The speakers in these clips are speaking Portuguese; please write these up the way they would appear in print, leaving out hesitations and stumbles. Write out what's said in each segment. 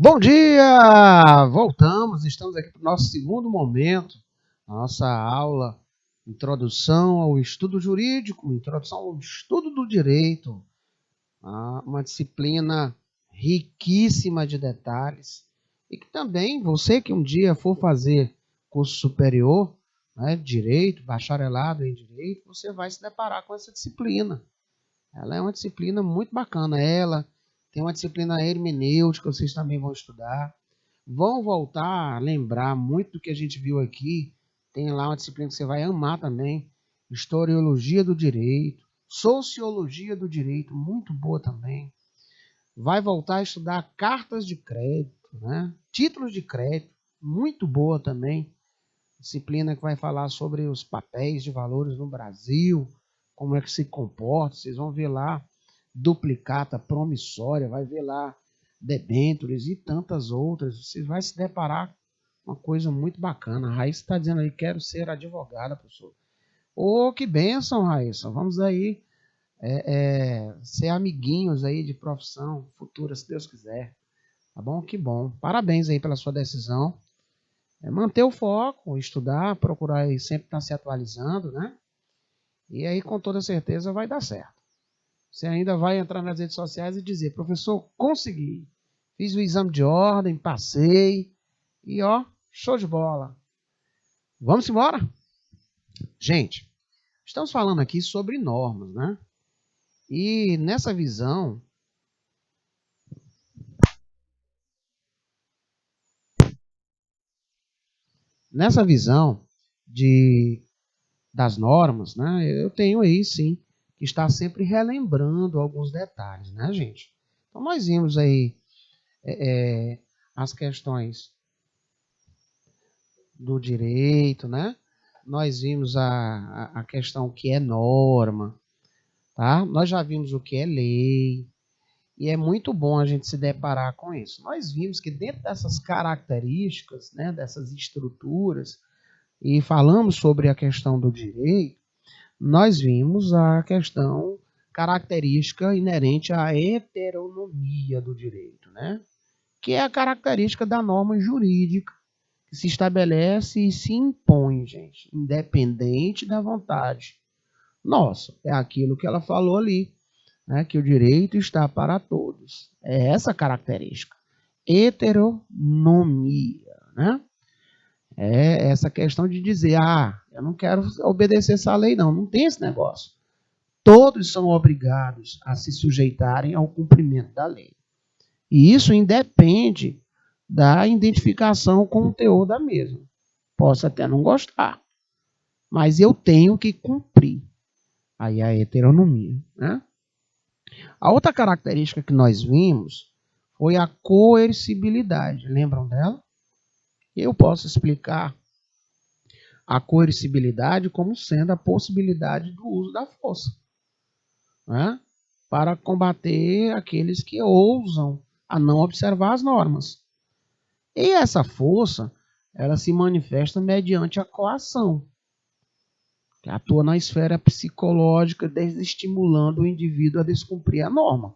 Bom dia! Voltamos, estamos aqui para o nosso segundo momento, nossa aula Introdução ao Estudo Jurídico, Introdução ao Estudo do Direito, uma disciplina riquíssima de detalhes e que também você que um dia for fazer curso superior, né, Direito, bacharelado em Direito, você vai se deparar com essa disciplina. Ela é uma disciplina muito bacana, tem uma disciplina hermenêutica, vocês também vão estudar. Vão voltar a lembrar muito do que a gente viu aqui. Tem lá uma disciplina que você vai amar também. Historiologia do Direito. Sociologia do Direito, muito boa também. Vai voltar a estudar cartas de crédito, né? Títulos de crédito, muito boa também. Disciplina que vai falar sobre os papéis de valores no Brasil, como é que se comporta. Vocês vão ver lá duplicata promissória, vai ver lá debêntures e tantas outras. Você vai se deparar com uma coisa muito bacana. A Raíssa está dizendo aí, quero ser advogada, professor. Ô, que bênção, Raíssa. Vamos aí ser amiguinhos aí de profissão futura, se Deus quiser. Tá bom? Que bom. Parabéns aí pela sua decisão. Manter o foco, estudar, procurar aí sempre estar se atualizando, né? E aí, com toda certeza, vai dar certo. Você ainda vai entrar nas redes sociais e dizer, professor, consegui. Fiz o exame de ordem, passei. E ó, show de bola. Vamos embora? Gente, estamos falando aqui sobre normas, né? E nessa visão... das normas, né? Eu tenho aí, sim, que estar sempre relembrando alguns detalhes, né, gente? Então, nós vimos aí as questões do direito, né? Nós vimos a questão que é norma, tá? Nós já vimos o que é lei, e é muito bom a gente se deparar com isso. Nós vimos que dentro dessas características, né, dessas estruturas, e falamos sobre a questão do direito, nós vimos a questão característica inerente à heteronomia do direito, né? Que é a característica da norma jurídica que se estabelece e se impõe, gente, independente da vontade. Nossa, é aquilo que ela falou ali, né? Que o direito está para todos. É essa característica. Heteronomia, né? É essa questão de dizer, eu não quero obedecer essa lei, não. Não tem esse negócio. Todos são obrigados a se sujeitarem ao cumprimento da lei. E isso independe da identificação com o teor da mesma. Posso até não gostar, mas eu tenho que cumprir. Aí a heteronomia, né? A outra característica que nós vimos foi a coercibilidade. Lembram dela? Eu posso explicar a coercibilidade como sendo a possibilidade do uso da força, né? Para combater aqueles que ousam a não observar as normas. E essa força, ela se manifesta mediante a coação, que atua na esfera psicológica, desestimulando o indivíduo a descumprir a norma.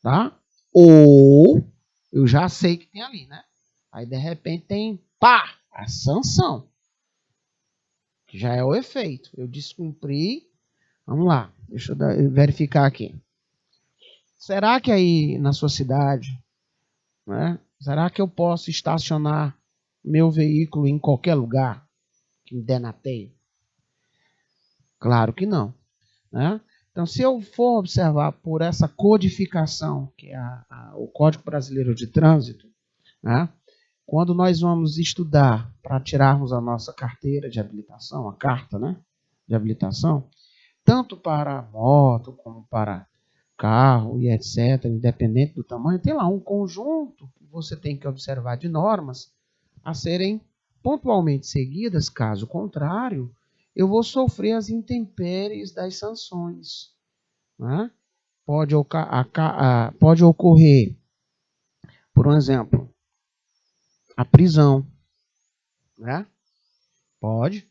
Tá? Ou, eu já sei que tem ali, né? Aí, de repente, tem, a sanção, que já é o efeito. Eu descumpri, vamos lá, deixa eu verificar aqui. Será que aí na sua cidade, né? Será que eu posso estacionar meu veículo em qualquer lugar que me der na teia? Claro que não, né? Então, se eu for observar por essa codificação, que é o Código Brasileiro de Trânsito, né? Quando nós vamos estudar para tirarmos a nossa carteira de habilitação, a carta, né, de habilitação, tanto para moto como para carro e etc., independente do tamanho, tem lá um conjunto que você tem que observar de normas a serem pontualmente seguidas, caso contrário, eu vou sofrer as intempéries das sanções, né? Pode ocorrer, por um exemplo, a prisão, né? Pode.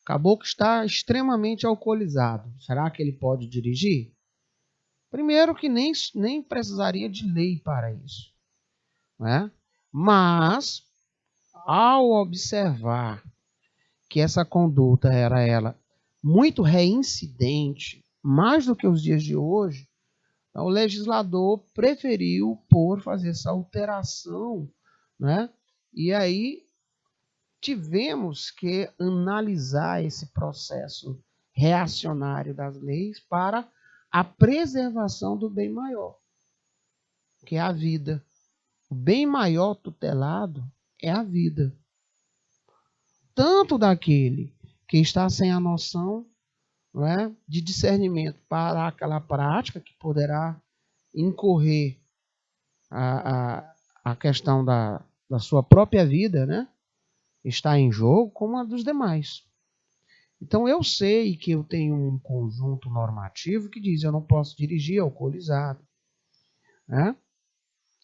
Caboclo está extremamente alcoolizado. Será que ele pode dirigir? Primeiro que nem precisaria de lei para isso. né? Mas, ao observar que essa conduta era ela muito reincidente, mais do que os dias de hoje, o legislador preferiu fazer essa alteração, né? E aí tivemos que analisar esse processo reacionário das leis para a preservação do bem maior, que é a vida. O bem maior tutelado é a vida. Tanto daquele que está sem a noção, não é, de discernimento para aquela prática que poderá incorrer a questão da sua própria vida, né, está em jogo, como a dos demais. Então eu sei que eu tenho um conjunto normativo que diz eu não posso dirigir alcoolizado, né?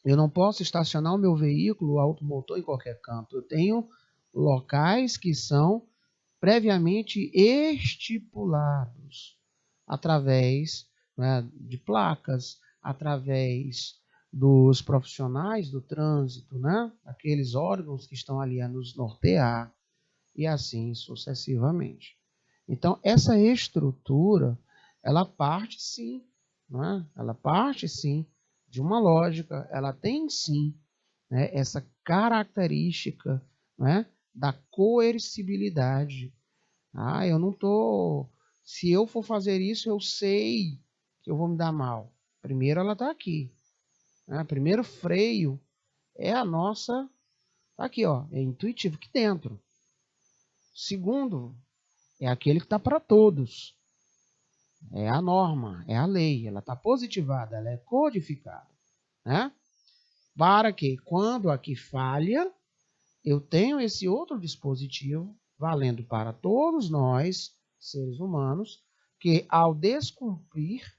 Eu não posso estacionar o meu veículo automotor em qualquer canto. Eu tenho locais que são previamente estipulados através, né, de placas, através dos profissionais do trânsito, né, aqueles órgãos que estão ali a nos nortear, e assim sucessivamente. Então, essa estrutura, ela parte sim, né, ela parte sim de uma lógica, ela tem sim, né, essa característica, né, da coercibilidade. Eu não estou. Se eu for fazer isso, eu sei que eu vou me dar mal. Primeiro, ela está aqui. Né? Primeiro freio é a nossa. Está aqui, ó. É intuitivo aqui dentro. Segundo, é aquele que está para todos. É a norma, é a lei. Ela está positivada, ela é codificada. Né? Para que, quando aqui falha, eu tenho esse outro dispositivo valendo para todos nós, seres humanos, que ao descumprir,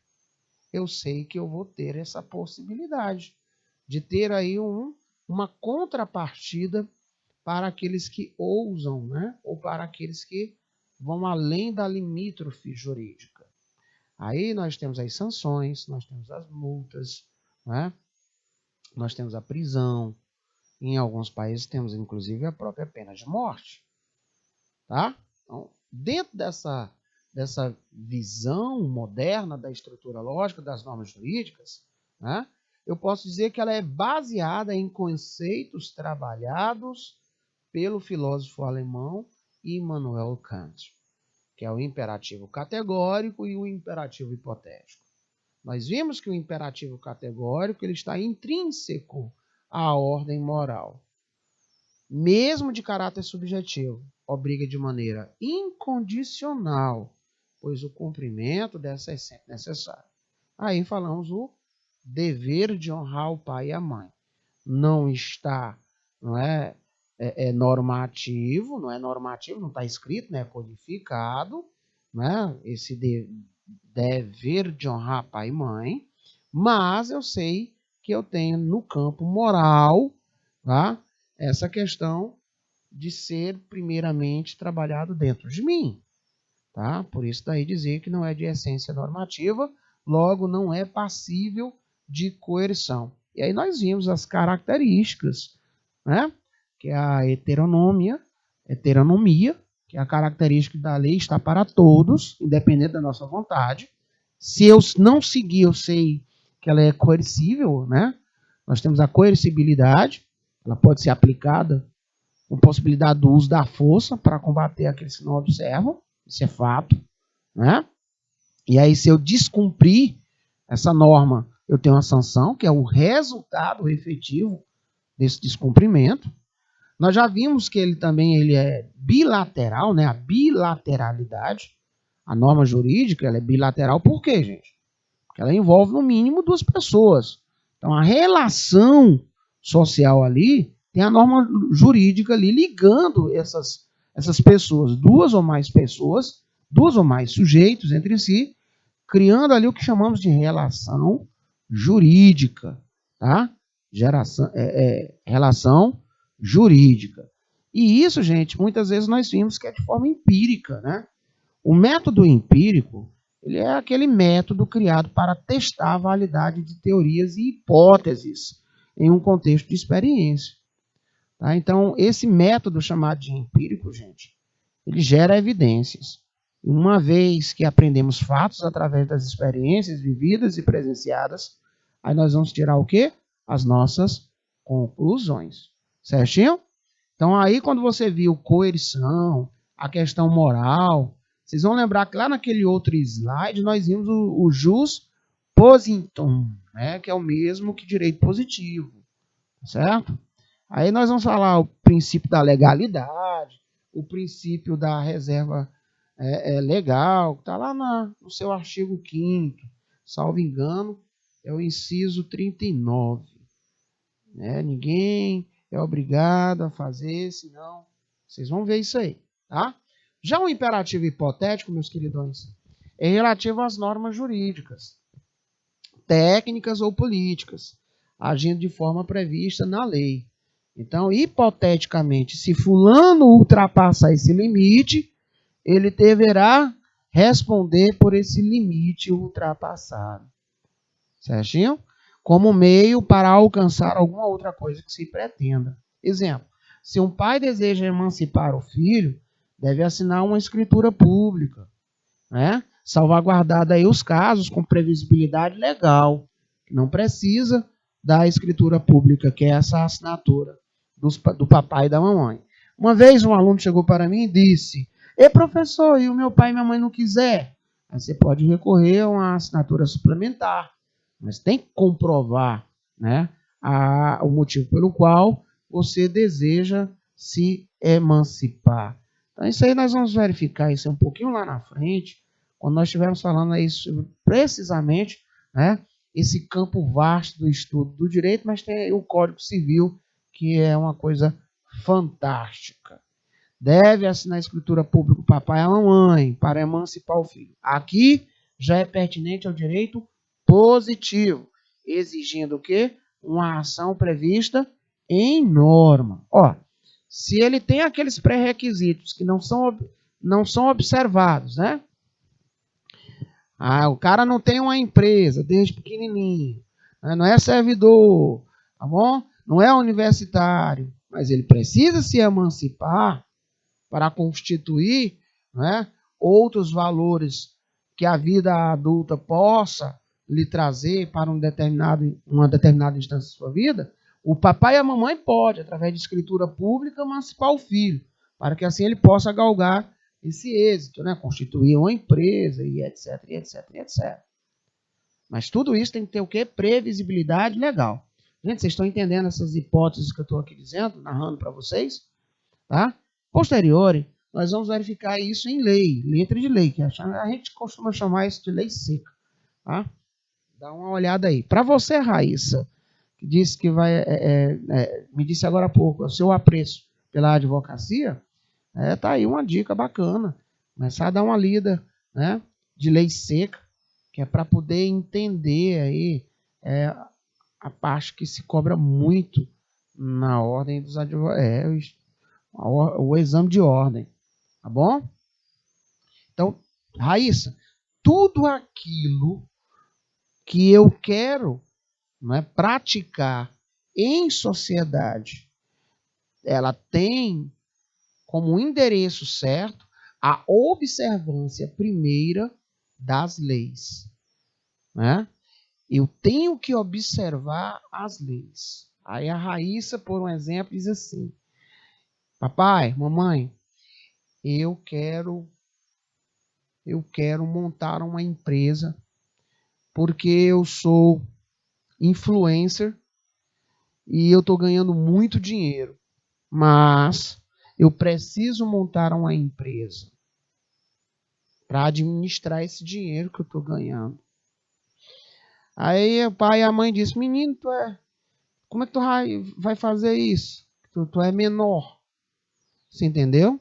eu sei que eu vou ter essa possibilidade de ter aí uma contrapartida para aqueles que ousam, né? Ou para aqueles que vão além da limítrofe jurídica. Aí nós temos as sanções, nós temos as multas, né? Nós temos a prisão. Em alguns países temos, inclusive, a própria pena de morte. Tá? Então, dentro dessa visão moderna da estrutura lógica das normas jurídicas, né, eu posso dizer que ela é baseada em conceitos trabalhados pelo filósofo alemão Immanuel Kant, que é o imperativo categórico e o imperativo hipotético. Nós vimos que o imperativo categórico ele está intrínseco à ordem moral, mesmo de caráter subjetivo, obriga de maneira incondicional, pois o cumprimento dessa é sempre necessário. Aí falamos o dever de honrar o pai e a mãe. Não está, não é normativo, não está escrito, é codificado, né, esse dever de honrar pai e mãe, mas eu sei que eu tenho no campo moral, tá, essa questão de ser primeiramente trabalhado dentro de mim, tá? Por isso daí dizer que não é de essência normativa, logo não é passível de coerção. E aí nós vimos as características, né? Que é a heteronomia, que é a característica da lei está para todos, independente da nossa vontade. Se eu não seguir, eu sei que ela é coercível, né? Nós temos a coercibilidade, ela pode ser aplicada com possibilidade do uso da força para combater aqueles que não observam, isso é fato, né? E aí, se eu descumprir essa norma, eu tenho uma sanção, que é o resultado efetivo desse descumprimento. Nós já vimos que ele é bilateral, né? A bilateralidade, a norma jurídica, ela é bilateral por quê, gente? Porque ela envolve, no mínimo, duas pessoas. Então, a relação social ali tem a norma jurídica ali ligando essas pessoas, duas ou mais pessoas, duas ou mais sujeitos entre si, criando ali o que chamamos de relação jurídica, tá? Relação jurídica. E isso, gente, muitas vezes nós vimos que é de forma empírica, né? O método empírico, ele é aquele método criado para testar a validade de teorias e hipóteses. em um contexto de experiência. Tá? Então, esse método chamado de empírico, gente, ele gera evidências. E uma vez que aprendemos fatos através das experiências vividas e presenciadas, aí nós vamos tirar o quê? As nossas conclusões. Certinho? Então, aí quando você viu coerção, a questão moral, vocês vão lembrar que lá naquele outro slide nós vimos o jus positum, né? Que é o mesmo que direito positivo. Certo? Aí nós vamos falar o princípio da legalidade, o princípio da reserva legal, que está lá no seu artigo 5º, salvo engano, é o inciso 39. Né? Ninguém é obrigado a fazer, senão vocês vão ver isso aí. Tá? Já o imperativo hipotético, meus queridões, é relativo às normas jurídicas, técnicas ou políticas, agindo de forma prevista na lei. Então, hipoteticamente, se fulano ultrapassar esse limite, ele deverá responder por esse limite ultrapassado. Certinho? Como meio para alcançar alguma outra coisa que se pretenda. Exemplo, se um pai deseja emancipar o filho, deve assinar uma escritura pública, né? Salvaguardada aí os casos com previsibilidade legal. Não precisa da escritura pública, que é essa assinatura do papai e da mamãe. Uma vez um aluno chegou para mim e disse: "Ei, professor, e o meu pai e minha mãe não quiser?" Aí você pode recorrer a uma assinatura suplementar, mas tem que comprovar, né, o motivo pelo qual você deseja se emancipar. Então, isso aí nós vamos verificar isso um pouquinho lá na frente, quando nós estivermos falando aí sobre, precisamente, né, esse campo vasto do estudo do direito, mas tem aí o Código Civil, que é uma coisa fantástica. Deve assinar a escritura pública o papai e a mamãe para emancipar o filho. Aqui já é pertinente ao direito positivo, exigindo o quê? Uma ação prevista em norma. Ó, se ele tem aqueles pré-requisitos que não são observados, né? O cara não tem uma empresa desde pequenininho, né? Não é servidor, tá bom? Não é universitário, mas ele precisa se emancipar para constituir, né, outros valores que a vida adulta possa lhe trazer para uma determinada instância da sua vida. O papai e a mamãe podem, através de escritura pública, emancipar o filho, para que assim ele possa galgar esse êxito, né? Constituir uma empresa e etc, e etc, e etc. Mas tudo isso tem que ter o quê? Previsibilidade legal. Gente, vocês estão entendendo essas hipóteses que eu estou aqui dizendo, narrando para vocês? Tá? Posterior, nós vamos verificar isso em lei, letra de lei, que a gente costuma chamar isso de lei seca. Tá? Dá uma olhada aí. Para você, Raíssa, que disse que me disse agora há pouco, o seu apreço pela advocacia, tá aí uma dica bacana. Começar a dar uma lida, né, de lei seca, que é para poder entender aí a parte que se cobra muito na ordem dos advogados, o exame de ordem, tá bom? Então, Raíssa, tudo aquilo que eu quero, né, praticar em sociedade, ela tem como endereço certo a observância primeira das leis, né? Eu tenho que observar as leis. Aí a Raíssa, por um exemplo, diz assim: papai, mamãe, eu quero montar uma empresa porque eu sou influencer e eu estou ganhando muito dinheiro, mas eu preciso montar uma empresa para administrar esse dinheiro que eu estou ganhando. Aí o pai e a mãe dizem: menino, como é que tu vai fazer isso? Tu é menor. Você entendeu?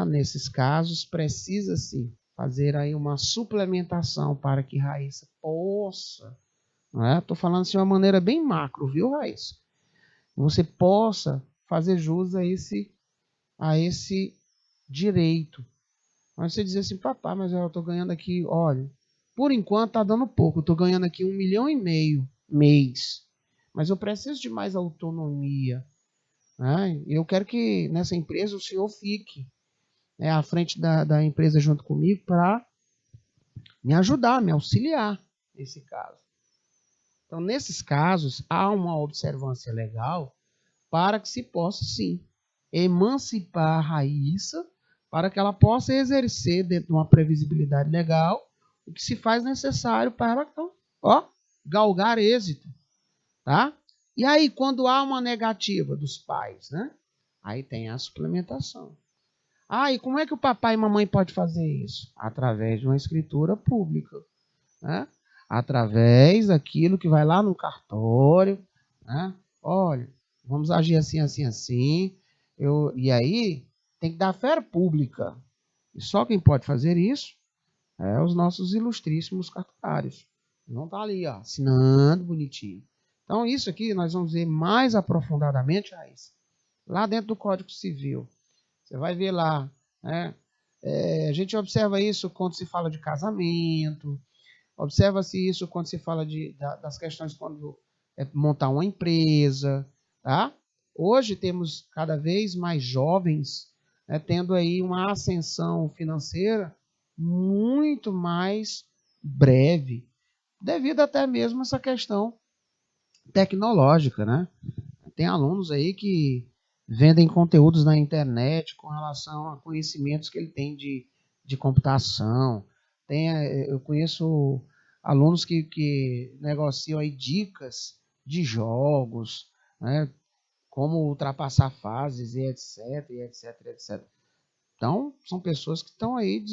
Nesses casos, precisa-se fazer aí uma suplementação para que Raíssa possa, estou falando assim de uma maneira bem macro, viu, Raíssa? Você possa fazer jus a esse direito. Mas você diz assim: papai, mas eu estou ganhando aqui, olha, por enquanto está dando pouco, eu estou ganhando aqui 1,5 milhão mês. mas eu preciso de mais autonomia. Né? Eu quero que nessa empresa o senhor fique, né, à frente da empresa junto comigo para me ajudar, me auxiliar nesse caso. Então, nesses casos, há uma observância legal para que se possa, sim, emancipar a Raíssa para que ela possa exercer, dentro de uma previsibilidade legal, o que se faz necessário para, então, galgar êxito. Tá? E aí, quando há uma negativa dos pais, né? Aí tem a suplementação. E como é que o papai e mamãe pode fazer isso? Através de uma escritura pública. Né? Através daquilo que vai lá no cartório. Né? Olha, vamos agir assim, assim, assim. E aí, tem que dar fé pública. E só quem pode fazer isso é os nossos ilustríssimos cartorários. Não tá ali, ó, assinando bonitinho. Então, isso aqui nós vamos ver mais aprofundadamente, Raíssa, lá dentro do Código Civil. Você vai ver lá, né? A gente observa isso quando se fala de casamento, observa-se isso quando se fala das questões quando montar uma empresa, tá? Hoje temos cada vez mais jovens, né, tendo aí uma ascensão financeira muito mais breve, devido até mesmo a essa questão tecnológica, né? Tem alunos aí que vendem conteúdos na internet com relação a conhecimentos que ele tem de computação. Eu conheço alunos que negociam aí dicas de jogos, né? Como ultrapassar fases e etc, e etc, etc. Então, são pessoas que estão aí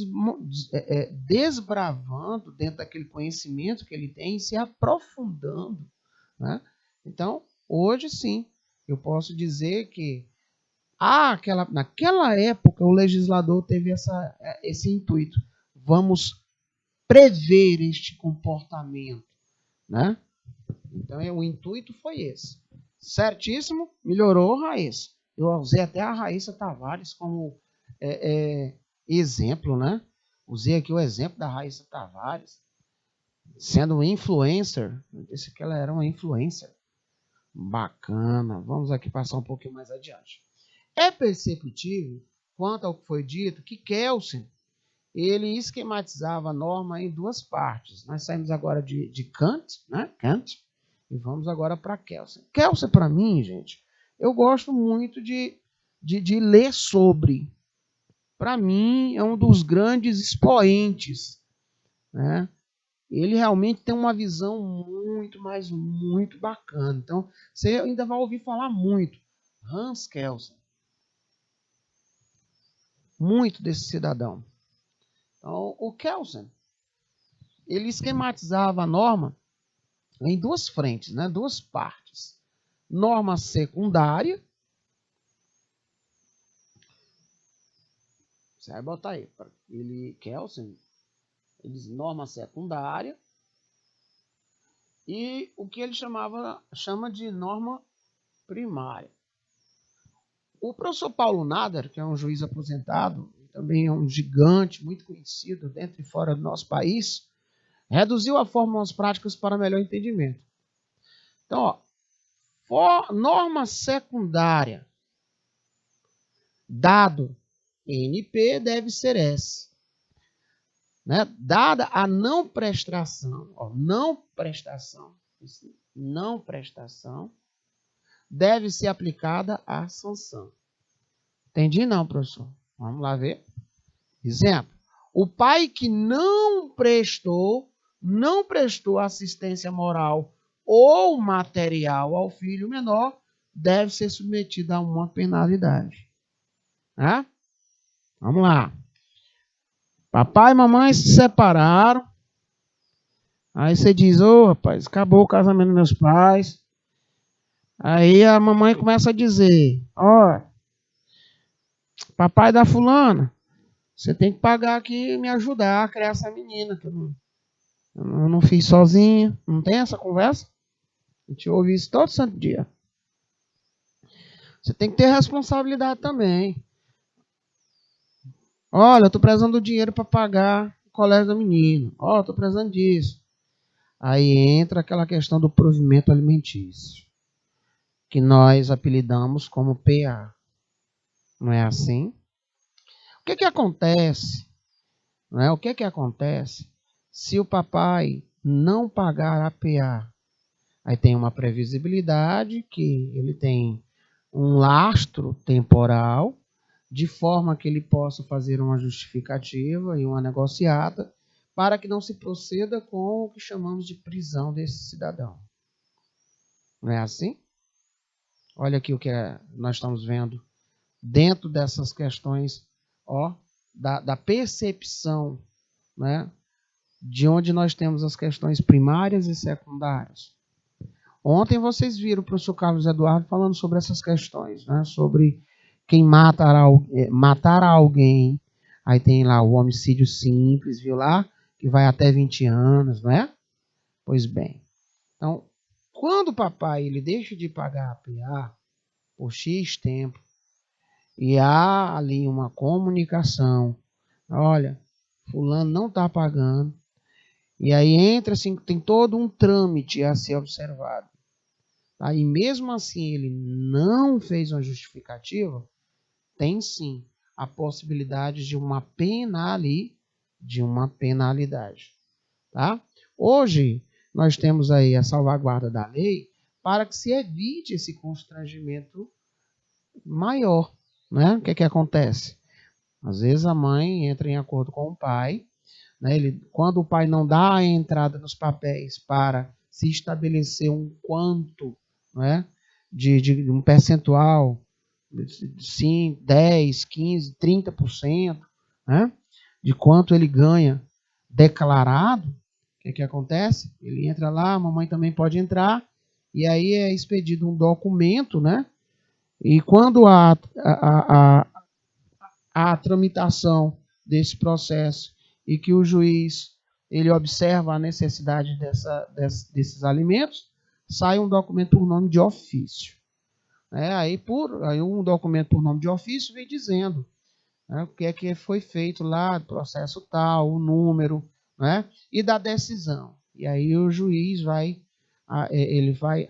desbravando dentro daquele conhecimento que ele tem e se aprofundando. Né? Então, hoje sim, eu posso dizer que naquela época o legislador teve esse intuito. Vamos prever este comportamento. Né? Então, o intuito foi esse. Certíssimo, melhorou a Raíssa. Eu usei até a Raíssa Tavares como exemplo, né? Usei aqui o exemplo da Raíssa Tavares, sendo influencer. Eu disse que ela era uma influencer. Bacana. Vamos aqui passar um pouquinho mais adiante. É perceptível, quanto ao que foi dito, que Kelsen, ele esquematizava a norma em duas partes. Nós saímos agora de Kant, né? Kant, e vamos agora para Kelsen. Kelsen, para mim, gente, eu gosto muito de ler sobre. Para mim, é um dos grandes expoentes. Né? Ele realmente tem uma visão muito, mas muito bacana. Então, você ainda vai ouvir falar muito. Hans Kelsen. Muito desse cidadão. Então, o Kelsen, ele esquematizava a norma em duas frentes, né? Duas partes. Norma secundária. Você vai botar aí. Kelsen, ele diz norma secundária. E o que ele chama de norma primária. O professor Paulo Nader, que é um juiz aposentado, também é um gigante muito conhecido dentro e fora do nosso país, reduziu a fórmulas práticas para melhor entendimento. Então, norma secundária, dado NP deve ser S. Né? Dada a não prestação, não prestação, deve ser aplicada a sanção. Entendi não, professor? Vamos lá ver. Exemplo. O pai que não prestou assistência moral ou material ao filho menor deve ser submetido a uma penalidade. Tá? Vamos lá. Papai e mamãe se separaram. Aí você diz, rapaz, acabou o casamento dos meus pais. Aí a mamãe começa a dizer, papai da fulana, você tem que pagar aqui e me ajudar a criar essa menina, que eu não fiz sozinha. Não tem essa conversa? A gente ouve isso todo santo dia. Você tem que ter responsabilidade também. Olha, eu estou precisando do dinheiro para pagar o colégio da menina. Estou precisando disso. Aí entra aquela questão do provimento alimentício. que nós apelidamos como PA. Não é assim? O que acontece? Não é? O que acontece se o papai não pagar a PA? Aí tem uma previsibilidade que ele tem um lastro temporal, de forma que ele possa fazer uma justificativa e uma negociata para que não se proceda com o que chamamos de prisão desse cidadão. Não é assim? Olha aqui o que nós estamos vendo dentro dessas questões, da percepção, né, de onde nós temos as questões primárias e secundárias. Ontem vocês viram o professor Carlos Eduardo falando sobre essas questões, né, sobre quem matar alguém. Aí tem lá o homicídio simples, viu lá? Que vai até 20 anos, não é? Pois bem. Então, quando o papai ele deixa de pagar a PA por X tempo, e há ali uma comunicação, olha, fulano não está pagando, e aí entra assim, tem todo um trâmite a ser observado. Aí mesmo assim ele não fez uma justificativa, tem sim a possibilidade de uma penalidade. Tá? Hoje nós temos aí a salvaguarda da lei para que se evite esse constrangimento maior. Né? O que acontece? Às vezes a mãe entra em acordo com o pai, né? Quando o pai não dá a entrada nos papéis para se estabelecer um quanto, né? de um percentual, sim, 10, 15, 30%, né? De quanto ele ganha declarado, o que acontece? Ele entra lá, a mamãe também pode entrar, e aí é expedido um documento, né? E quando a tramitação desse processo e que o juiz ele observa a necessidade desses alimentos, sai um documento por nome de ofício. Aí um documento por nome de ofício vem dizendo, né, o que é que foi feito lá, processo tal, o número, né, e da decisão. E aí o juiz vai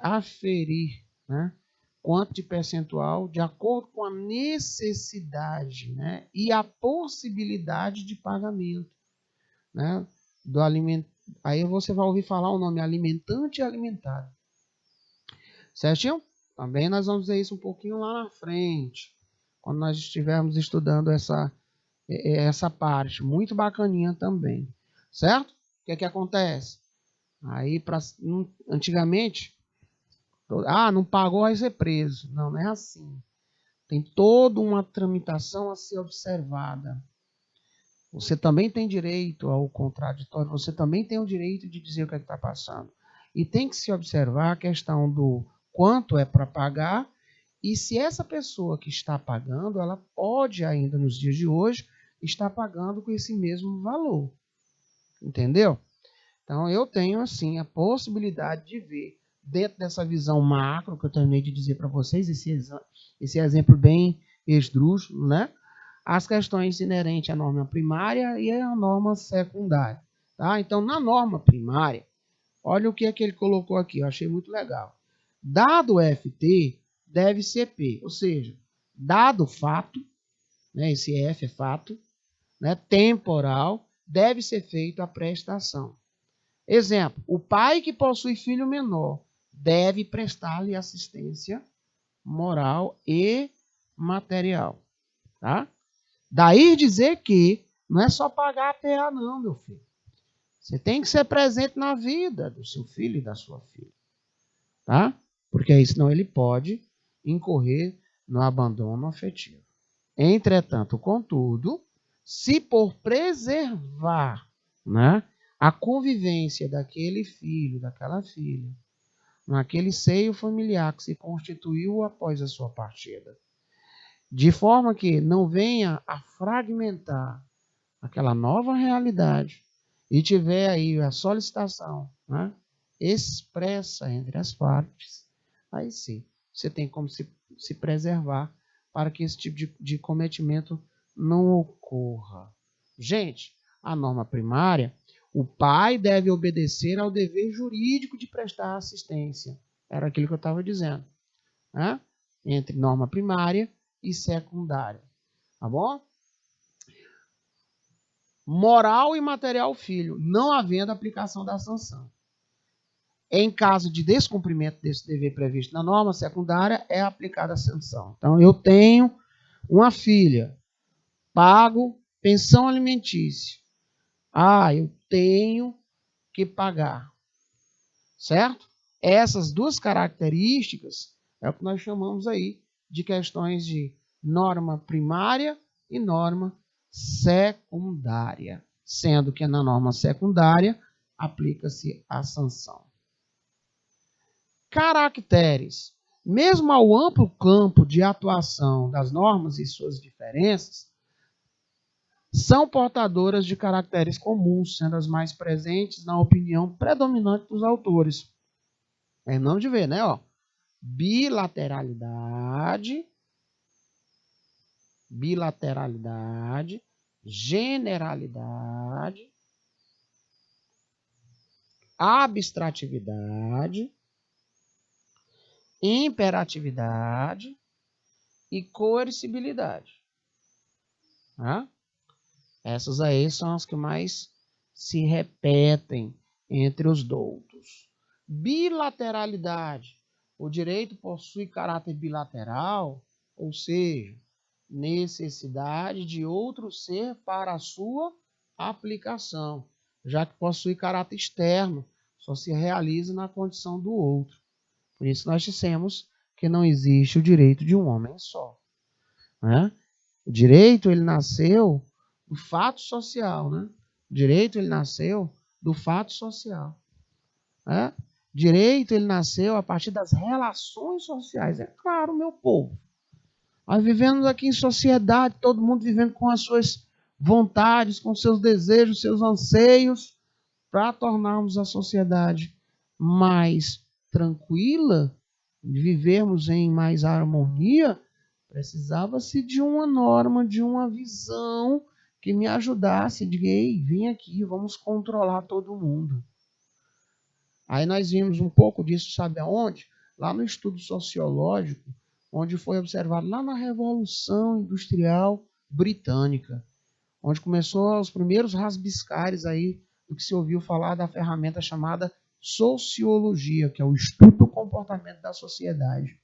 aferir, né, quanto de percentual de acordo com a necessidade, né, e a possibilidade de pagamento, né, do alimento. Aí você vai ouvir falar o nome alimentante e alimentado. Certinho? Também nós vamos ver isso um pouquinho lá na frente, quando nós estivermos estudando essa parte. Muito bacaninha também. Certo? O que acontece? Aí, antigamente, não pagou, vai ser preso. Não é assim. Tem toda uma tramitação a ser observada. Você também tem direito ao contraditório, você também tem o direito de dizer o que está passando. E tem que se observar a questão do quanto é para pagar e se essa pessoa que está pagando, ela pode ainda nos dias de hoje estar pagando com esse mesmo valor. Entendeu? Então eu tenho assim a possibilidade de ver dentro dessa visão macro que eu terminei de dizer para vocês, esse exemplo bem esdrúxulo, né? As questões inerentes à norma primária e à norma secundária. Tá? Então, na norma primária, olha o que é que ele colocou aqui, eu achei muito legal. Dado FT, deve ser P, ou seja, dado fato, né, esse F é fato, né, temporal, deve ser feita a prestação. Exemplo, o pai que possui filho menor deve prestar-lhe assistência moral e material. Tá? Daí dizer que não é só pagar a PA não, meu filho. Você tem que ser presente na vida do seu filho e da sua filha. Tá? Porque aí senão ele pode incorrer no abandono afetivo. Entretanto, contudo, se por preservar, né, a convivência daquele filho, daquela filha, naquele seio familiar que se constituiu após a sua partida, de forma que não venha a fragmentar aquela nova realidade e tiver aí a solicitação, né, expressa entre as partes, aí sim, você tem como se preservar para que esse tipo de cometimento não ocorra. Gente, a norma primária, o pai deve obedecer ao dever jurídico de prestar assistência. Era aquilo que eu estava dizendo. né? Entre norma primária e secundária. Tá bom? Moral e material filho, não havendo aplicação da sanção. Em caso de descumprimento desse dever previsto na norma secundária, é aplicada a sanção. Então, eu tenho uma filha, pago pensão alimentícia. Eu tenho que pagar. Certo? Essas duas características é o que nós chamamos aí de questões de norma primária e norma secundária, sendo que na norma secundária aplica-se a sanção. Caracteres. Mesmo ao amplo campo de atuação das normas e suas diferenças, são portadoras de caracteres comuns, sendo as mais presentes na opinião predominante dos autores. É não de ver, né? Ó. Bilateralidade, generalidade, abstratividade, imperatividade e coercibilidade. Tá? Essas aí são as que mais se repetem entre os doutos. Bilateralidade. O direito possui caráter bilateral, ou seja, necessidade de outro ser para a sua aplicação, já que possui caráter externo, só se realiza na condição do outro. Por isso nós dissemos que não existe o direito de um homem só. Né? O direito, ele nasceu do fato social. Né? O direito, ele nasceu do fato social. Né? Direito, ele nasceu a partir das relações sociais. É claro, meu povo. Nós vivemos aqui em sociedade, todo mundo vivendo com as suas vontades, com seus desejos, seus anseios, para tornarmos a sociedade mais tranquila, vivermos em mais harmonia, precisava-se de uma norma, de uma visão que me ajudasse, de ei, vem aqui, vamos controlar todo mundo. Aí nós vimos um pouco disso, sabe aonde? Lá no estudo sociológico, onde foi observado lá na Revolução Industrial Britânica, onde começou os primeiros rasbiscares aí do que se ouviu falar da ferramenta chamada sociologia, que é o estudo do comportamento da sociedade.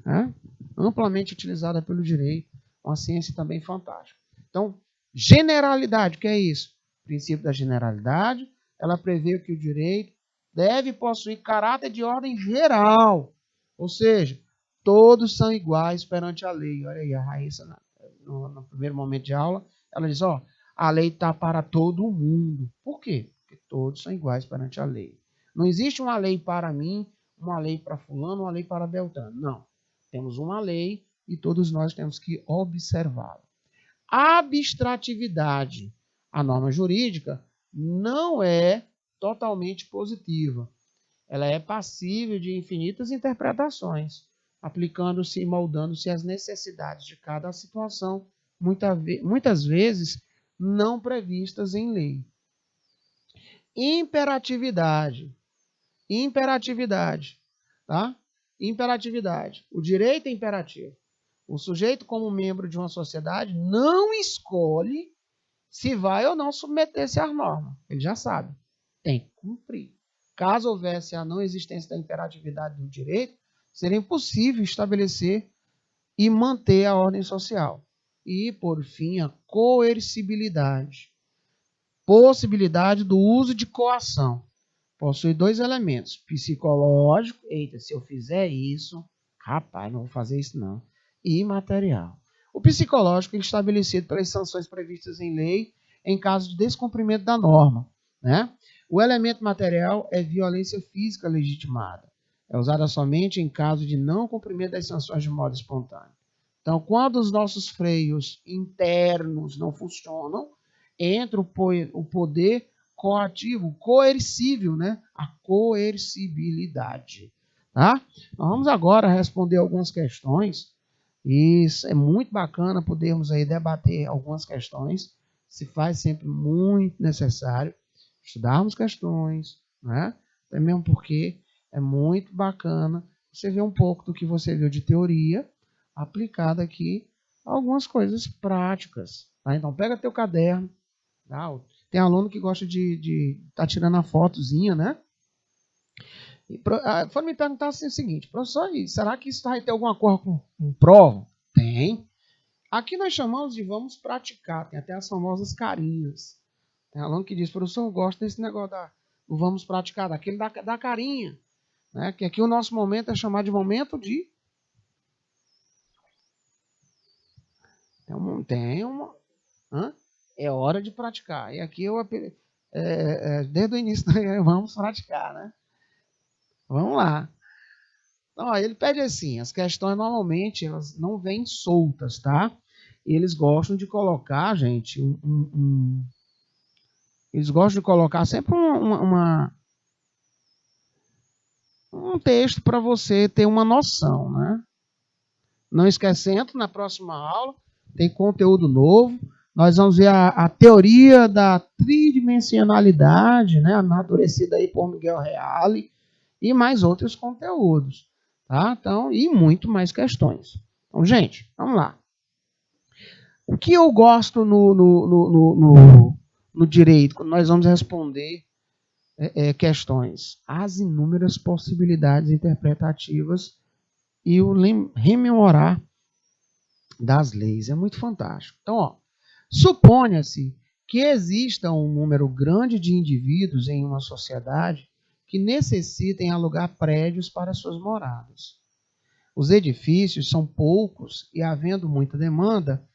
Né? Amplamente utilizada pelo direito, uma ciência também fantástica. Então, generalidade, o que é isso? O princípio da generalidade, ela prevê que o direito deve possuir caráter de ordem geral, ou seja, todos são iguais perante a lei. Olha aí, a Raíssa, no primeiro momento de aula, ela diz, a lei está para todo mundo. Por quê? Porque todos são iguais perante a lei. Não existe uma lei para mim, uma lei para fulano, uma lei para Beltrano. Não. Temos uma lei e todos nós temos que observá-la. Abstratividade. A norma jurídica não é totalmente positiva. Ela é passível de infinitas interpretações, aplicando-se e moldando-se às necessidades de cada situação, muitas vezes não previstas em lei. Imperatividade. Tá? Imperatividade. O direito é imperativo. O sujeito, como membro de uma sociedade, não escolhe se vai ou não submeter-se às normas. Ele já sabe. Tem que cumprir. Caso houvesse a não existência da imperatividade do direito, seria impossível estabelecer e manter a ordem social. E, por fim, a coercibilidade. Possibilidade do uso de coação. Possui dois elementos. Psicológico, eita, se eu fizer isso, rapaz, não vou fazer isso não. E material. O psicológico é estabelecido pelas sanções previstas em lei em caso de descumprimento da norma. Né? O elemento material é violência física legitimada. É usada somente em caso de não cumprimento das sanções de modo espontâneo. Então, quando os nossos freios internos não funcionam, entra o poder coativo, coercível, né? A coercibilidade. Tá? Nós vamos agora responder algumas questões. E isso é muito bacana podermos aí debater algumas questões. Se faz sempre muito necessário estudarmos questões, né? Até mesmo porque é muito bacana você vê um pouco do que você viu de teoria aplicada aqui a algumas coisas práticas. Tá? Então, pega teu caderno. Tá? Tem aluno que gosta de tá tirando a fotozinha, né? Foram me perguntar assim, o seguinte, professor, será que isso vai ter alguma coisa com prova? Tem. Aqui nós chamamos de vamos praticar, tem até as famosas carinhas. Tem aluno que diz, professor, eu gosto desse negócio do vamos praticar, daquele da carinha. Né? Que aqui o nosso momento é chamado de momento de... Tem uma... É hora de praticar. E aqui eu desde o início vamos praticar, né? Vamos lá. Então, ó, ele pede assim, as questões normalmente elas não vêm soltas, tá? Eles gostam de colocar, gente, eles gostam de colocar sempre um texto para você ter uma noção, né? Não esquecendo, na próxima aula tem conteúdo novo. Nós vamos ver a teoria da tridimensionalidade, né? Amadurecida aí por Miguel Reale, e mais outros conteúdos, tá? Então, e muito mais questões. Então, gente, vamos lá. O que eu gosto no direito, quando nós vamos responder questões? As inúmeras possibilidades interpretativas e o rememorar das leis. É muito fantástico. Então, ó, suponha-se que exista um número grande de indivíduos em uma sociedade que necessitem alugar prédios para suas moradas. Os edifícios são poucos e, havendo muita demanda,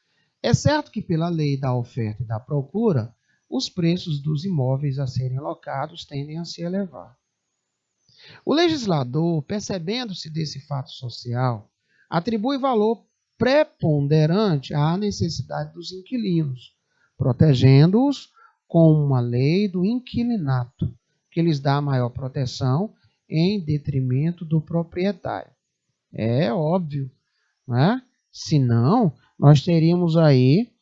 é certo que, pela lei da oferta e da procura, os preços dos imóveis a serem alocados tendem a se elevar. O legislador, percebendo-se desse fato social, atribui valor preponderante à necessidade dos inquilinos, protegendo-os com uma lei do inquilinato, que lhes dá maior proteção em detrimento do proprietário. É óbvio, né? Senão, nós teríamos aí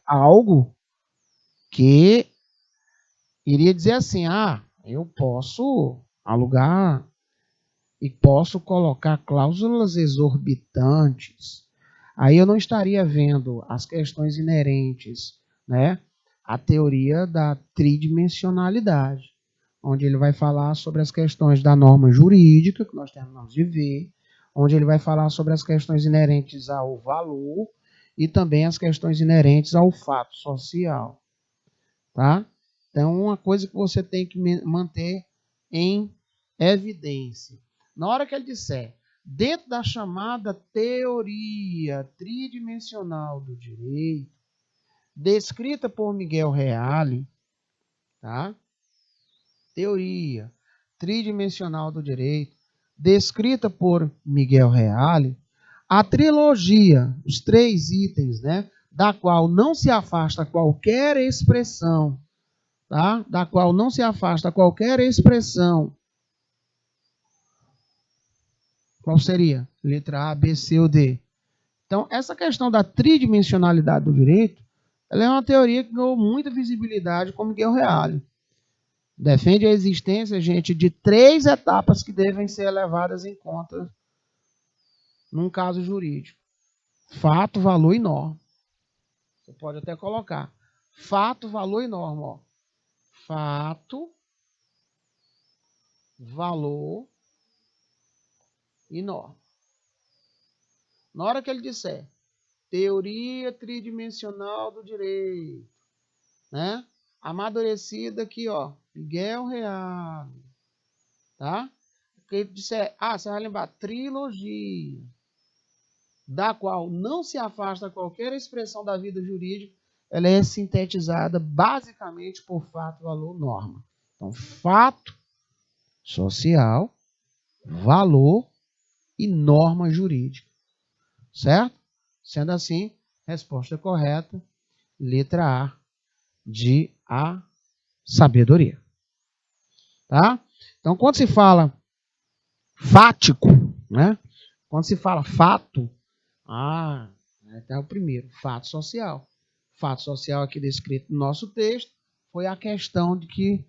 algo que iria dizer assim, eu posso alugar e posso colocar cláusulas exorbitantes. Aí eu não estaria vendo as questões inerentes, né, à teoria da tridimensionalidade, onde ele vai falar sobre as questões da norma jurídica, que nós terminamos de ver, onde ele vai falar sobre as questões inerentes ao valor e também as questões inerentes ao fato social. Tá? Então, uma coisa que você tem que manter em evidência. Na hora que ele disser, dentro da chamada teoria tridimensional do direito, descrita por Miguel Reale, tá? Teoria tridimensional do direito, descrita por Miguel Reale, a trilogia, os 3 itens, né, da qual não se afasta qualquer expressão, tá? Da qual não se afasta qualquer expressão. Qual seria? Letra A, B, C ou D. Então, essa questão da tridimensionalidade do direito, ela é uma teoria que ganhou muita visibilidade com Miguel Reale. Defende a existência, gente, de 3 etapas que devem ser levadas em conta num caso jurídico. Fato, valor e norma. Você pode até colocar. Fato, valor e norma. Ó. Fato, valor e norma. Na hora que ele disser teoria tridimensional do direito, né? Amadurecida aqui, ó, Miguel Reale, tá? Que ele disser, você vai lembrar, trilogia, da qual não se afasta qualquer expressão da vida jurídica, ela é sintetizada basicamente por fato, valor, norma. Então, fato social, valor e norma jurídica. Certo? Sendo assim, resposta correta, letra A, de a sabedoria. Tá? Então, quando se fala fático, né? Quando se fala fato, até o primeiro, fato social. Fato social aqui descrito no nosso texto foi a questão de que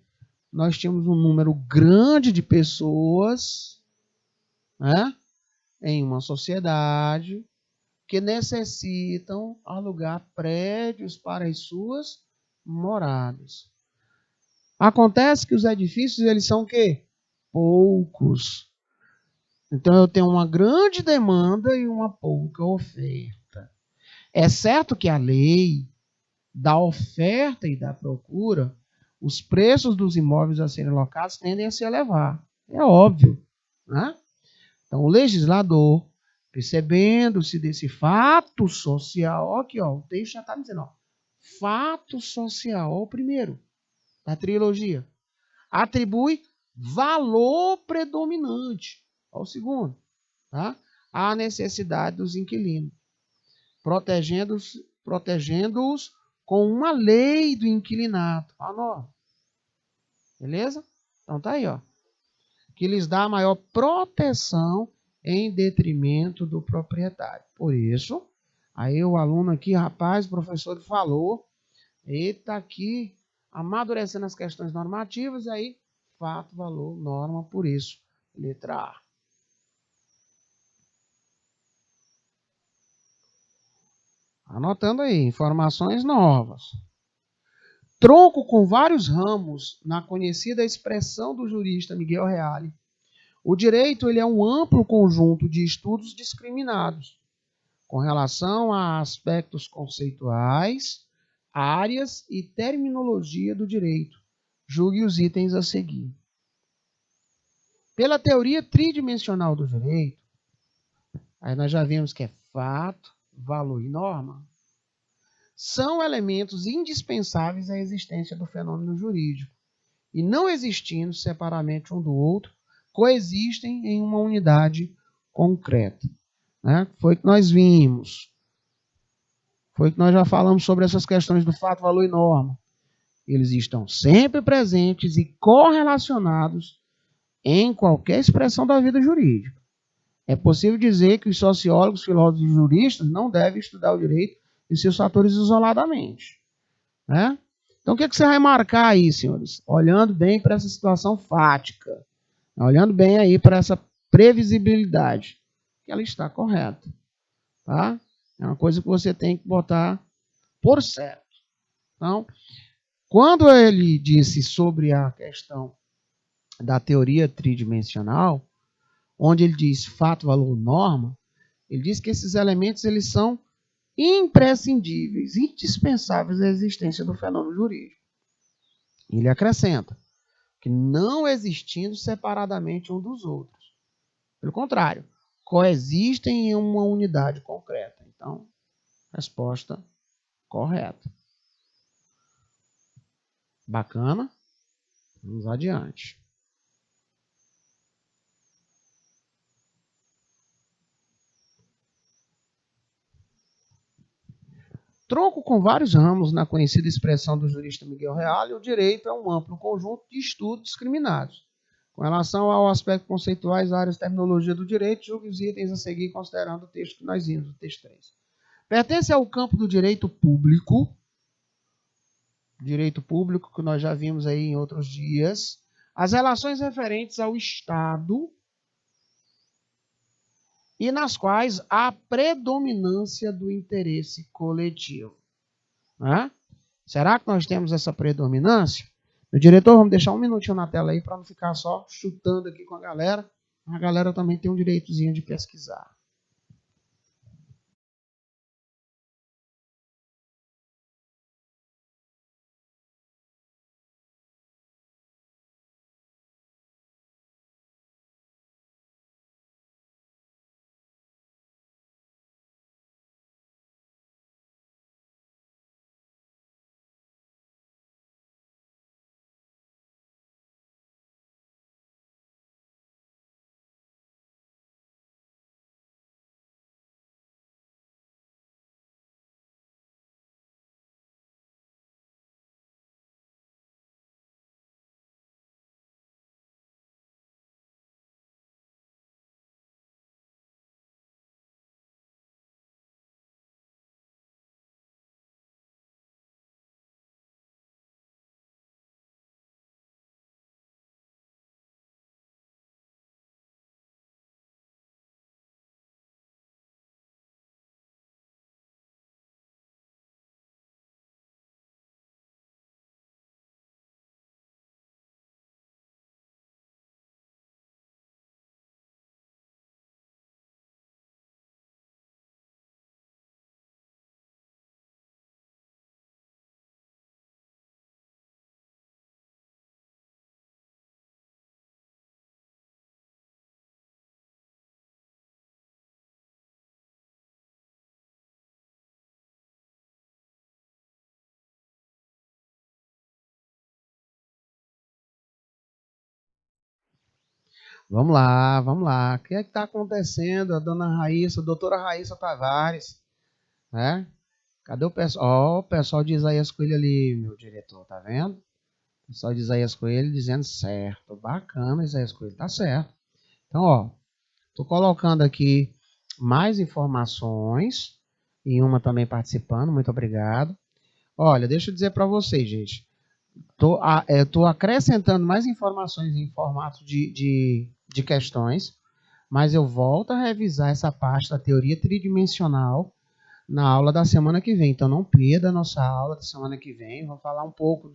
nós tínhamos um número grande de pessoas né, em uma sociedade que necessitam alugar prédios para as suas moradas. Acontece que os edifícios, eles são o quê? Poucos. Então eu tenho uma grande demanda e uma pouca oferta. É certo que a lei da oferta e da procura, os preços dos imóveis a serem locados tendem a se elevar. É óbvio, né? Então o legislador, percebendo-se desse fato social, aqui ó, o texto já está dizendo, ó, fato social, ó, o primeiro da trilogia, atribui valor predominante ao segundo, tá? À necessidade dos inquilinos, protegendo-os com uma lei do inquilinato, a norma. Beleza? Então tá aí, ó. Que lhes dá maior proteção em detrimento do proprietário. Por isso, aí o aluno aqui, rapaz, o professor falou, ele está aqui amadurecendo as questões normativas, aí fato, valor, norma, por isso, letra A. Anotando aí, informações novas. Tronco com vários ramos, na conhecida expressão do jurista Miguel Reale, o direito ele é um amplo conjunto de estudos discriminados, com relação a aspectos conceituais, áreas e terminologia do direito. Julgue os itens a seguir. Pela teoria tridimensional do direito, aí nós já vimos que é fato, valor e norma, são elementos indispensáveis à existência do fenômeno jurídico. E não existindo separadamente um do outro, coexistem em uma unidade concreta. Né? Foi que nós vimos. Foi que nós já falamos sobre essas questões do fato, valor e norma. Eles estão sempre presentes e correlacionados em qualquer expressão da vida jurídica. É possível dizer que os sociólogos, filósofos e juristas não devem estudar o direito e seus fatores isoladamente. Né? Então, o que você vai marcar aí, senhores? Olhando bem para essa situação fática, olhando bem aí para essa previsibilidade, que ela está correta. Tá? É uma coisa que você tem que botar por certo. Então, quando ele disse sobre a questão da teoria tridimensional, onde ele diz fato, valor, norma, ele diz que esses elementos eles são imprescindíveis, indispensáveis à existência do fenômeno jurídico. Ele acrescenta que não existindo separadamente um dos outros. Pelo contrário, coexistem em uma unidade concreta. Então, resposta correta. Bacana? Vamos adiante. Tronco com vários ramos, na conhecida expressão do jurista Miguel Reale, o direito é um amplo conjunto de estudos discriminados. Com relação ao aspecto conceituais, áreas de terminologia do direito, julgue os itens a seguir considerando o texto que nós vimos, o texto 3. Pertence ao campo do direito público que nós já vimos aí em outros dias, as relações referentes ao Estado e nas quais há predominância do interesse coletivo. Né? Será que nós temos essa predominância? Meu diretor, vamos deixar um minutinho na tela aí para não ficar só chutando aqui com a galera. A galera também tem um direitozinho de pesquisar. Vamos lá, vamos lá. O que é que está acontecendo? A dona Raíssa, a doutora Raíssa Tavares, né? Cadê o pessoal? Ó, o pessoal de Isaías Coelho ali, meu diretor, tá vendo? O pessoal de Isaías Coelho dizendo certo. Bacana, Isaías Coelho, tá certo. Então, ó, tô colocando aqui mais informações e uma também participando, muito obrigado. Olha, deixa eu dizer para vocês, gente. Tô acrescentando mais informações em formato de questões, mas eu volto a revisar essa parte da teoria tridimensional na aula da semana que vem. Então não perda a nossa aula da semana que vem. Vou falar um pouco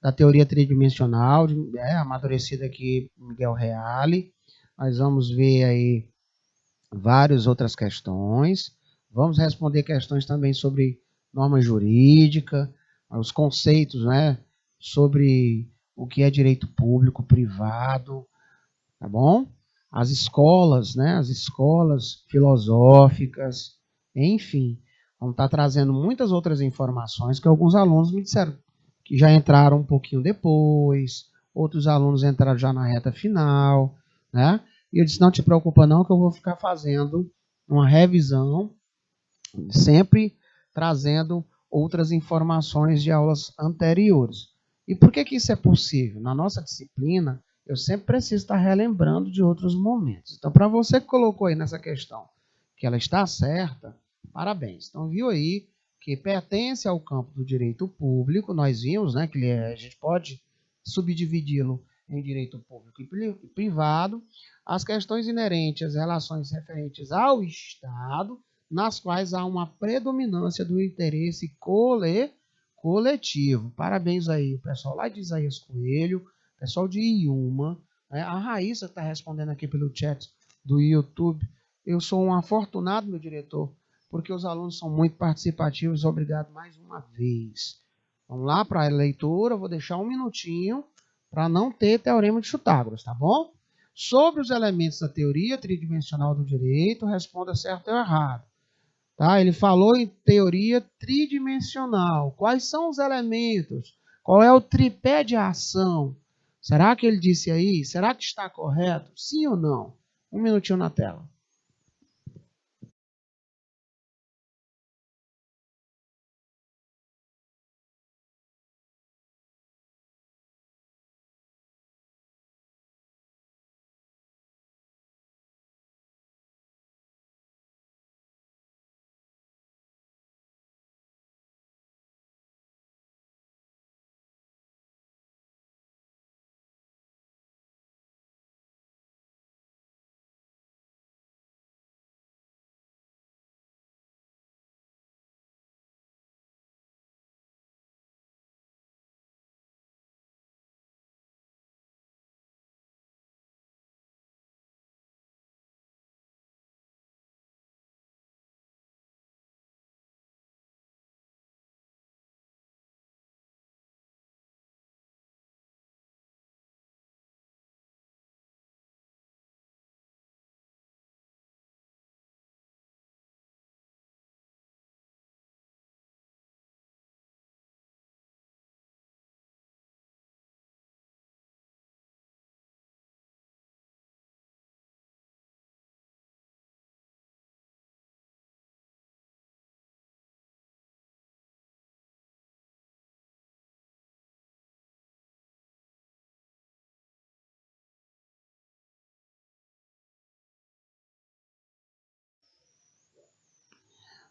da teoria tridimensional, amadurecida aqui Miguel Reale. Nós vamos ver aí várias outras questões. Vamos responder questões também sobre norma jurídica, os conceitos, né, sobre o que é direito público, privado, tá bom? As escolas, né, as escolas filosóficas, enfim, vamos estar trazendo muitas outras informações que alguns alunos me disseram que já entraram um pouquinho depois, outros alunos entraram já na reta final, né? E eu disse, não te preocupa não, que eu vou ficar fazendo uma revisão, sempre trazendo outras informações de aulas anteriores. E por que isso é possível? Na nossa disciplina, eu sempre preciso estar relembrando de outros momentos. Então, para você que colocou aí nessa questão que ela está certa, parabéns. Então, viu aí que pertence ao campo do direito público, nós vimos, né, que a gente pode subdividi-lo em direito público e privado, as questões inerentes às relações referentes ao Estado, nas quais há uma predominância do interesse coletivo. Parabéns aí, o pessoal lá de Isaías Coelho, pessoal de Iuma, né? A Raíssa está respondendo aqui pelo chat do YouTube. Eu sou um afortunado, meu diretor, porque os alunos são muito participativos. Obrigado mais uma vez. Vamos lá para a leitura, vou deixar um minutinho para não ter teorema de Pitágoras, tá bom? Sobre os elementos da teoria tridimensional do direito, responda certo ou errado. Tá? Ele falou em teoria tridimensional. Quais são os elementos? Qual é o tripé de ação? Será que ele disse aí? Será que está correto? Sim ou não? Um minutinho na tela.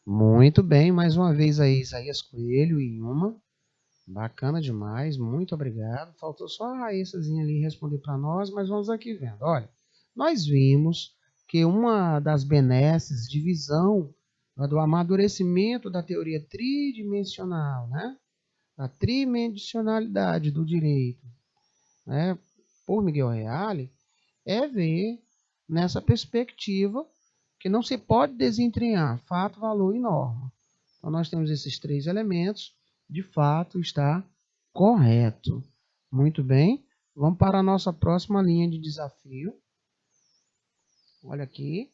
Muito bem, mais uma vez aí, Isaías Coelho e uma. Bacana demais, muito obrigado. Faltou só a Raíssazinha ali responder para nós, mas vamos aqui vendo. Olha, nós vimos que uma das benesses de visão, né, do amadurecimento da teoria tridimensional, né, da tridimensionalidade do direito, né, por Miguel Reale, é ver nessa perspectiva que não se pode desentranhar fato, valor e norma. Então, nós temos esses três elementos, de fato está correto. Muito bem, vamos para a nossa próxima linha de desafio. Olha aqui.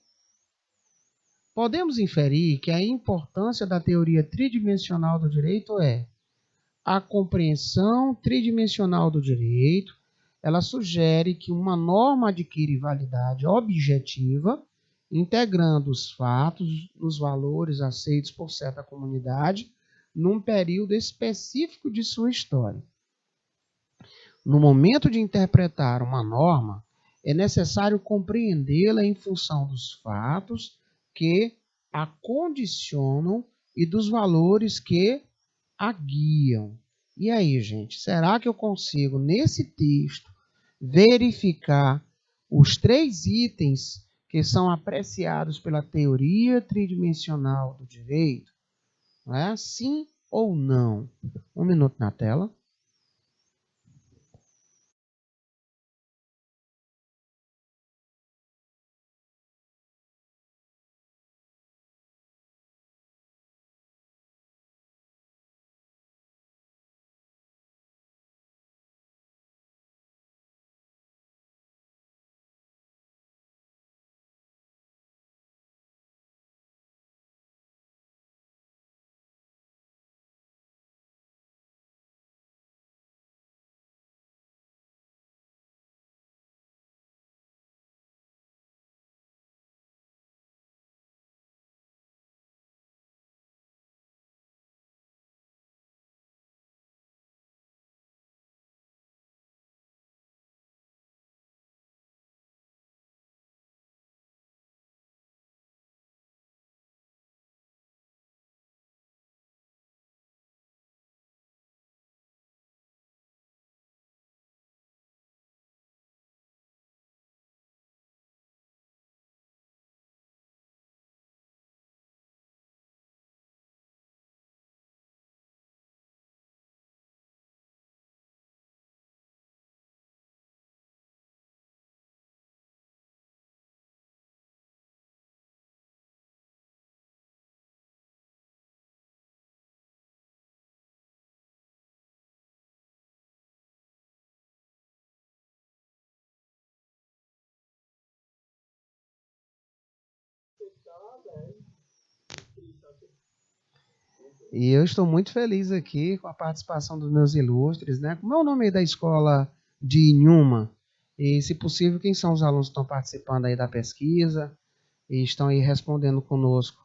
Podemos inferir que a importância da teoria tridimensional do direito é a compreensão tridimensional do direito ela sugere que uma norma adquire validade objetiva, integrando os fatos, os valores aceitos por certa comunidade, num período específico de sua história. No momento de interpretar uma norma, é necessário compreendê-la em função dos fatos que a condicionam e dos valores que a guiam. E aí, gente, será que eu consigo, nesse texto, verificar os 3 itens que são apreciados pela teoria tridimensional do direito? Não é? Sim ou não? 1 minuto na tela. E eu estou muito feliz aqui com a participação dos meus ilustres, né? Como é o nome aí da escola de Inhuma? E, se possível, quem são os alunos que estão participando aí da pesquisa e estão aí respondendo conosco,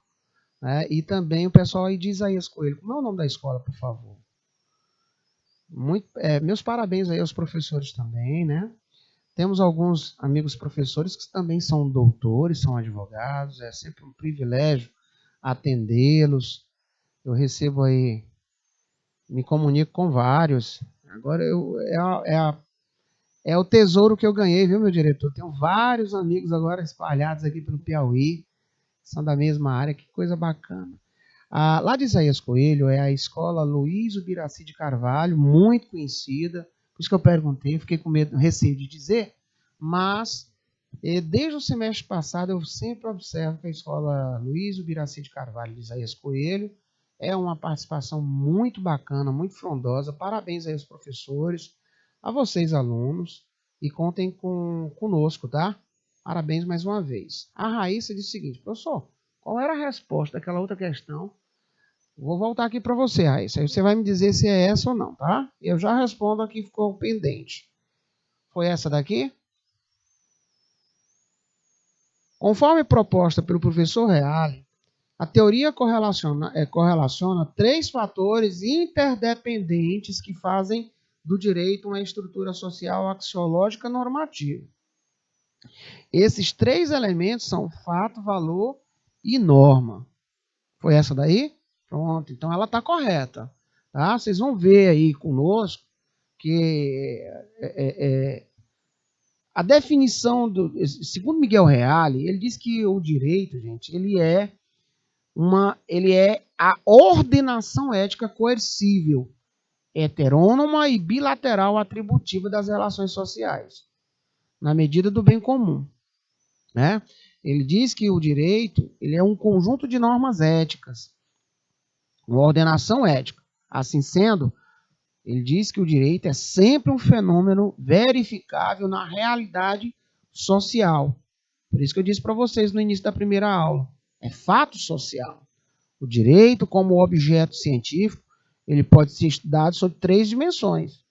né? E também o pessoal aí de Isaías Coelho. Como é o nome da escola, por favor? Meus parabéns aí aos professores também, né? Temos alguns amigos professores que também são doutores, são advogados, é sempre um privilégio atendê-los. Eu recebo aí, me comunico com vários. Agora é o tesouro que eu ganhei, viu, meu diretor? Tenho vários amigos agora espalhados aqui pelo Piauí, são da mesma área, que coisa bacana. Lá de Isaías Coelho é a escola Luiz Ubiraci de Carvalho, muito conhecida, por isso que eu perguntei, fiquei com medo, receio de dizer, mas desde o semestre passado eu sempre observo que a escola Luiz Ubiraci de Carvalho de Isaías Coelho é uma participação muito bacana, muito frondosa. Parabéns aí aos professores, a vocês alunos, e contem conosco, tá? Parabéns mais uma vez. A Raíssa disse o seguinte: professor, qual era a resposta daquela outra questão? Vou voltar aqui para você, Raíssa. Aí você vai me dizer se é essa ou não, tá? Eu já respondo aqui, ficou pendente. Foi essa daqui? Conforme proposta pelo professor Reale, a teoria correlaciona 3 fatores interdependentes que fazem do direito uma estrutura social axiológica normativa. Esses 3 elementos são fato, valor e norma. Foi essa daí? Pronto, então ela está correta. Tá? Vocês vão ver aí conosco que a definição, segundo Miguel Reale, ele diz que o direito, gente, ele é a ordenação ética coercível, heterônoma e bilateral atributiva das relações sociais, na medida do bem comum, né? Ele diz que o direito ele é um conjunto de normas éticas, uma ordenação ética. Assim sendo, ele diz que o direito é sempre um fenômeno verificável na realidade social. Por isso que eu disse para vocês no início da primeira aula, é fato social. O direito, como objeto científico, ele pode ser estudado sob 3 dimensões.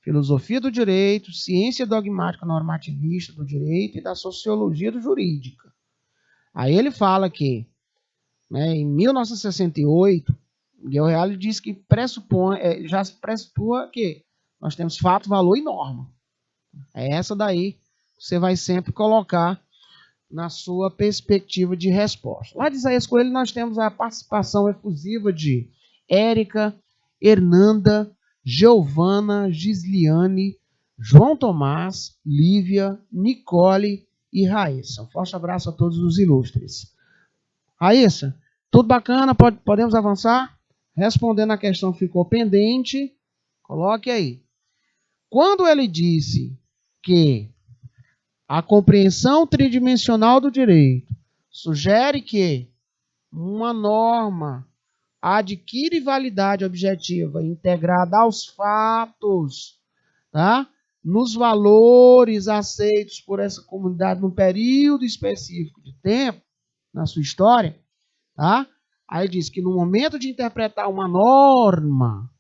filosofia do direito, ciência dogmática normativista do direito e da sociologia do jurídica. Aí ele fala que, né, em 1968, Miguel Reale diz que já se pressupõe que nós temos fato, valor e norma. É essa daí que você vai sempre colocar na sua perspectiva de resposta. Lá de Isaías Coelho nós temos a participação efusiva de Érica, Hernanda, Giovana, Gisliane, João Tomás, Lívia, Nicole e Raíssa. Um forte abraço a todos os ilustres. Raíssa, tudo bacana? Podemos avançar? Respondendo a questão que ficou pendente, coloque aí. Quando ele disse que a compreensão tridimensional do direito sugere que uma norma adquire validade objetiva integrada aos fatos, tá? Nos valores aceitos por essa comunidade num período específico de tempo, na sua história, tá? Aí diz que no momento de interpretar uma norma,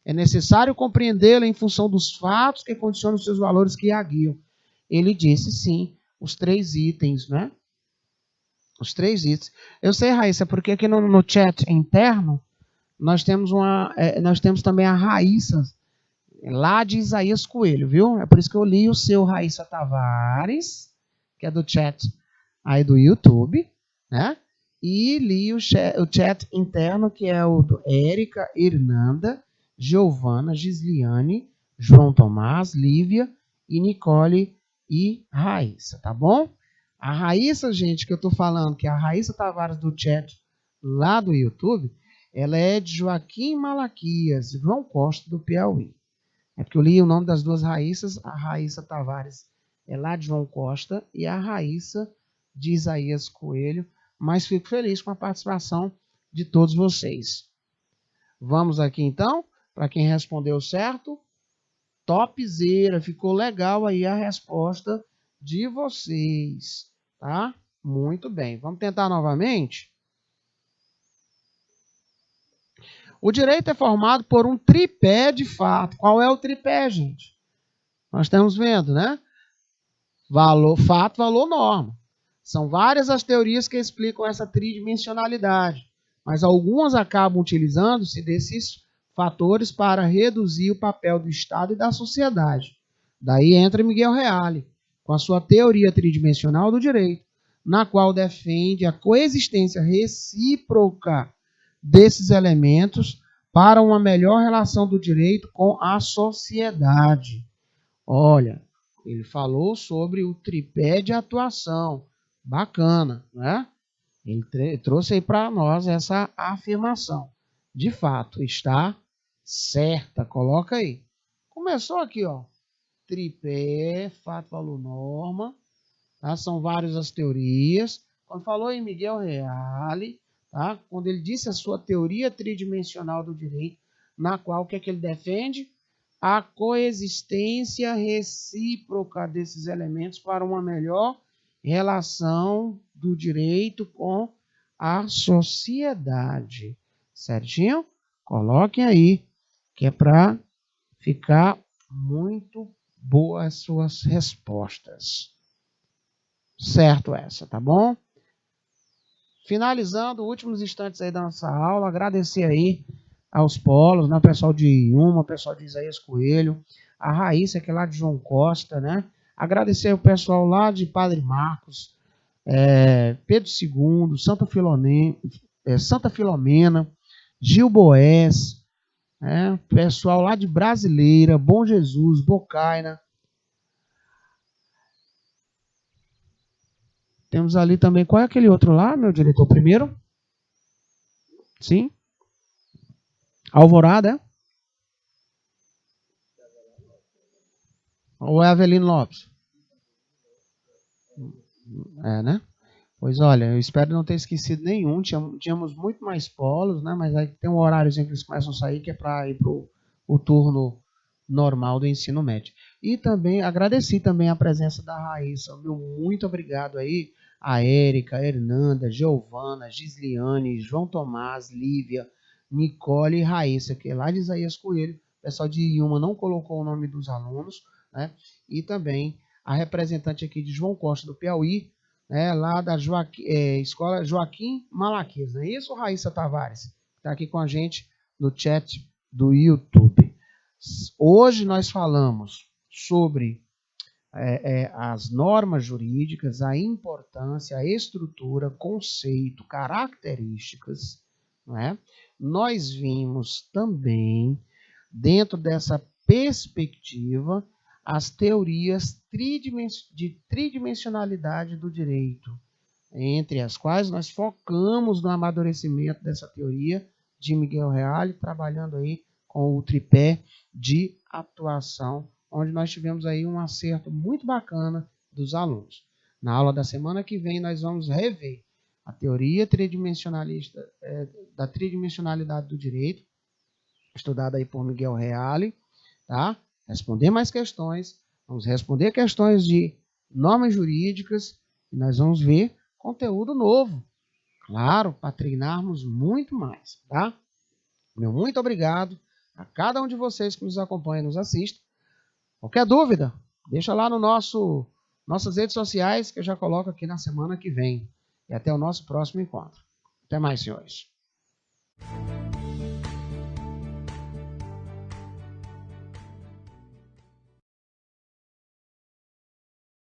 é necessário compreendê-la em função dos fatos que condicionam os seus valores que a guiam. Ele disse, sim, os 3 itens, né? Os 3 itens. Eu sei, Raíssa, porque aqui no chat interno, nós temos também a Raíssa, lá de Isaías Coelho, viu? É por isso que eu li o seu, Raíssa Tavares, que é do chat aí do YouTube, né? E li o chat interno, que é o do Érica, Hernanda, Giovana, Gisliane, João Tomás, Lívia e Nicole e Raíssa, tá bom? A Raíssa, gente, que eu tô falando, que é a Raíssa Tavares do chat lá do YouTube, ela é de Joaquim Malaquias, João Costa do Piauí. É porque eu li o nome das 2 Raíssas, a Raíssa Tavares é lá de João Costa e a Raíssa de Isaías Coelho, mas fico feliz com a participação de todos vocês. Vamos aqui então, para quem respondeu certo, topzera, ficou legal aí a resposta de vocês, tá? Muito bem, vamos tentar novamente? O direito é formado por um tripé de fato. Qual é o tripé, gente? Nós estamos vendo, né? Valor, fato, valor, norma. São várias as teorias que explicam essa tridimensionalidade, mas algumas acabam utilizando-se desses fatores para reduzir o papel do Estado e da sociedade. Daí entra Miguel Reale, com a sua teoria tridimensional do direito, na qual defende a coexistência recíproca desses elementos para uma melhor relação do direito com a sociedade. Olha, ele falou sobre o tripé de atuação. Bacana, né? Ele trouxe aí para nós essa afirmação. De fato, está certa. Coloca aí. Começou aqui, ó. Tripé, fato, valor, norma. Tá? São várias as teorias. Quando falou em Miguel Reale, tá? Quando ele disse a sua teoria tridimensional do direito, na qual o que é que ele defende? A coexistência recíproca desses elementos para uma melhor relação do direito com a sociedade. Certinho? Coloquem aí, que é para ficar muito boas as suas respostas. Certo essa, tá bom? Finalizando, últimos instantes aí da nossa aula, agradecer aí aos polos, né, o pessoal de Iuma, o pessoal de Isaías Coelho, a Raíssa, que é lá de João Costa, né? Agradecer o pessoal lá de Padre Marcos, Pedro II, Santa Filomena, Gil Boés, pessoal lá de Brasileira, Bom Jesus, Bocaina. Temos ali também, qual é aquele outro lá, meu diretor? Primeiro? Sim? Alvorada, é? Ou é Avelino Lopes? É, né? Pois olha, eu espero não ter esquecido nenhum. Tínhamos muito mais polos, né? Mas aí tem um horáriozinho que eles começam a sair, que é para ir para o turno normal do ensino médio. E também agradeci também a presença da Raíssa. Meu muito obrigado aí a Érica, Hernanda, Giovana, Gisliane, João Tomás, Lívia, Nicole e Raíssa, que é lá de Isaías Coelho, O pessoal de Iuma não colocou o nome dos alunos, né? E também a representante aqui de João Costa, do Piauí, né? Lá da Escola Joaquim Malaquias. Não é isso, Raíssa Tavares? Está aqui com a gente no chat do YouTube. Hoje nós falamos sobre as normas jurídicas, a importância, a estrutura, conceito, características. Não é? Nós vimos também, dentro dessa perspectiva, as teorias de tridimensionalidade do direito, entre as quais nós focamos no amadurecimento dessa teoria de Miguel Reale, trabalhando aí com o tripé de atuação, onde nós tivemos aí um acerto muito bacana dos alunos. Na aula da semana que vem, nós vamos rever a teoria tridimensionalista da tridimensionalidade do direito, estudada aí por Miguel Reale, tá? Responder mais questões, vamos responder questões de normas jurídicas e nós vamos ver conteúdo novo, claro, para treinarmos muito mais, tá? Meu muito obrigado a cada um de vocês que nos acompanha e nos assiste. Qualquer dúvida, deixa lá no nossas redes sociais que eu já coloco aqui na semana que vem. E até o nosso próximo encontro. Até mais, senhores.